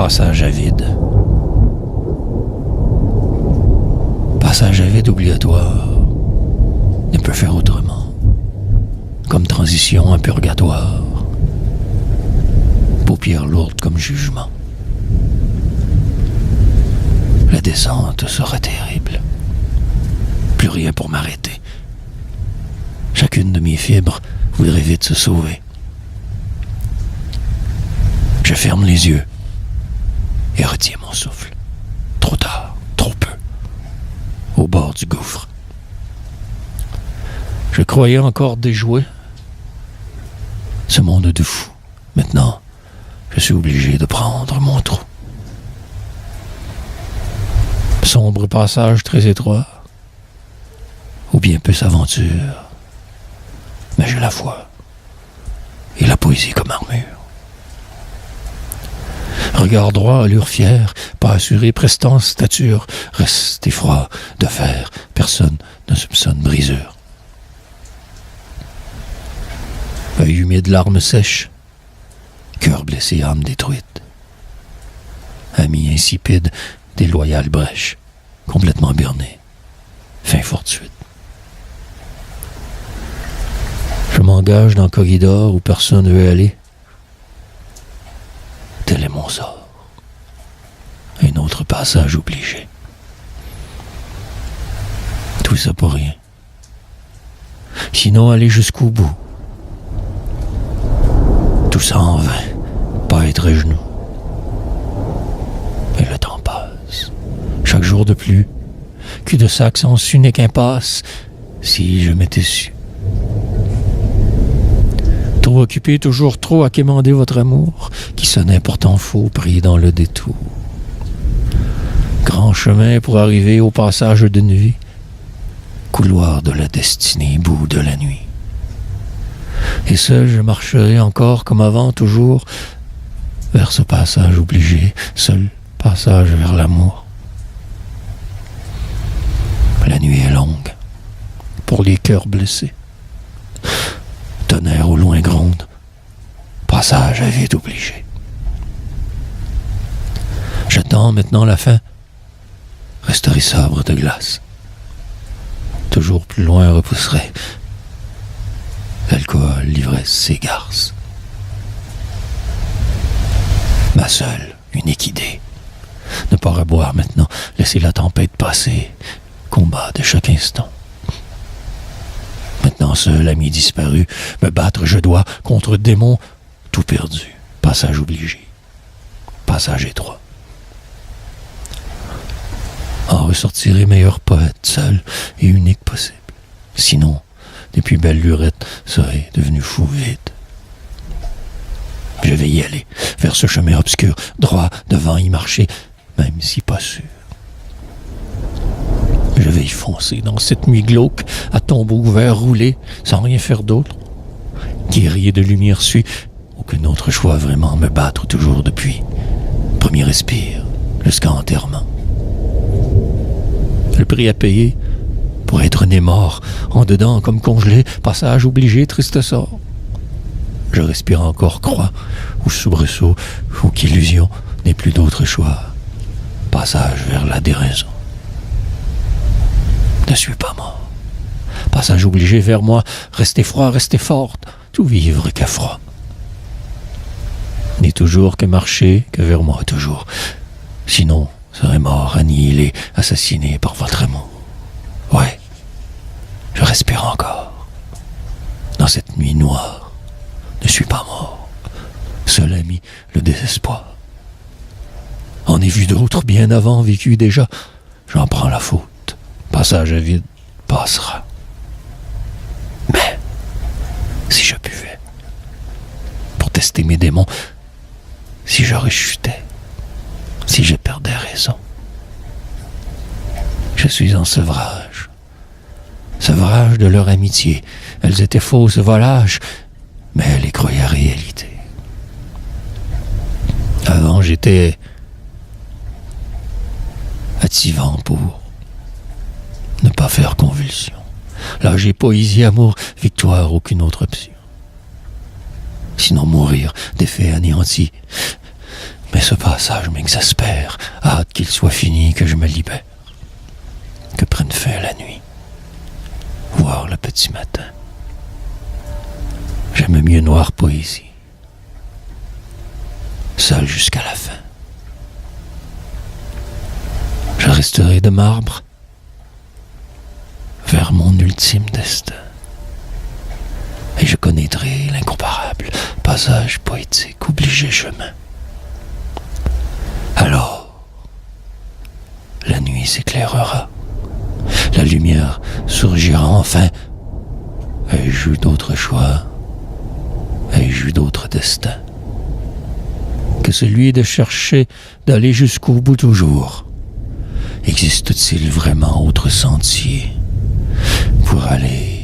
Passage à vide. Passage à vide obligatoire. Ne peut faire autrement. Comme transition à purgatoire. Paupières lourdes comme jugement. La descente sera terrible. Plus rien pour m'arrêter. Chacune de mes fibres voudrait vite se sauver. Je ferme les yeux et retiens mon souffle. Trop tard, trop peu. Au bord du gouffre. Je croyais encore déjouer ce monde de fous. Maintenant, je suis obligé de prendre mon trou. Sombre passage très étroit, ou bien peu s'aventure. Mais j'ai la foi et la poésie comme armure. Regard droit, allure fière, pas assuré, prestance, stature, resté froid, de fer, personne ne soupçonne brisure. Œil humide, larmes sèches, cœur blessé, âme détruite. Ami insipide, déloyale brèche, complètement berné, fin fortuite. Je m'engage dans le corridor où personne ne veut aller. Tel est mon sort. Un autre passage obligé. Tout ça pour rien. Sinon, aller jusqu'au bout. Tout ça en vain. Pas être à genoux. Et le temps passe. Chaque jour de plus. Cul-de-sac sans unique impasse. Si je m'étais su. Trop occupé, toujours trop à quémander votre amour, qui sonnait pourtant faux, pris dans le détour. Grand chemin pour arriver au passage de nuit, couloir de la destinée, bout de la nuit. Et seul je marcherai encore comme avant, toujours vers ce passage obligé, seul passage vers l'amour. La nuit est longue, pour les cœurs blessés. Tonnerre au loin gronde, passage à vide obligé. J'attends maintenant la fin, resterai sobre de glace. Toujours plus loin repousserai. L'alcool, l'ivresse s'égarce. Ma seule, unique idée, ne pas reboire maintenant, laisser la tempête passer, combat de chaque instant. Maintenant seul, ami disparu, me battre je dois contre démons, tout perdu, passage obligé, passage étroit. En ressortirai meilleur poète, seul et unique possible. Sinon, des plus belles lurettes seraient devenues fous vite. Je vais y aller, vers ce chemin obscur, droit devant y marcher, même si pas sûr. Je vais y foncer dans cette nuit glauque, à tombeau ouvert rouler, sans rien faire d'autre. Guerrier de lumière suit, aucun autre choix vraiment, me battre toujours depuis. Premier respire, jusqu'à enterrement. Le prix à payer, pour être né mort, en dedans comme congelé, passage obligé, triste sort. Je respire encore, croix, ou soubresaut, ou qu'illusion, n'est plus d'autre choix. Passage vers la déraison. Ne suis pas mort. Passage obligé vers moi, rester froid, rester forte, tout vivre qu'à froid. N'est toujours que marcher, que vers moi toujours. Sinon, serais mort, annihilé, assassiné par votre amour. Ouais, je respire encore. Dans cette nuit noire, ne suis pas mort. Seul ami, le désespoir. En ai vu d'autres bien avant, vécu déjà, j'en prends la faute. Passage à vide passera. Mais, si je buvais, pour tester mes démons, si je rechutais, si je perdais raison, je suis en sevrage. Sevrage de leur amitié. Elles étaient fausses volages, mais elles les croyaient réalité. Avant, j'étais attivant pour ne pas faire convulsion. Là, j'ai poésie, amour, victoire, aucune autre option. Sinon mourir, défait, anéanti. Mais ce passage m'exaspère, hâte qu'il soit fini, que je me libère, que prenne fin la nuit, voire le petit matin. J'aime mieux noire poésie, seul jusqu'à la fin. Je resterai de marbre vers mon ultime destin, et je connaîtrai l'incomparable passage poétique obligé chemin. Alors, la nuit s'éclairera, la lumière surgira enfin. Ai-je eu d'autres choix? Ai-je eu d'autres destins que celui de chercher d'aller jusqu'au bout toujours? Existe-t-il vraiment autre sentier pour aller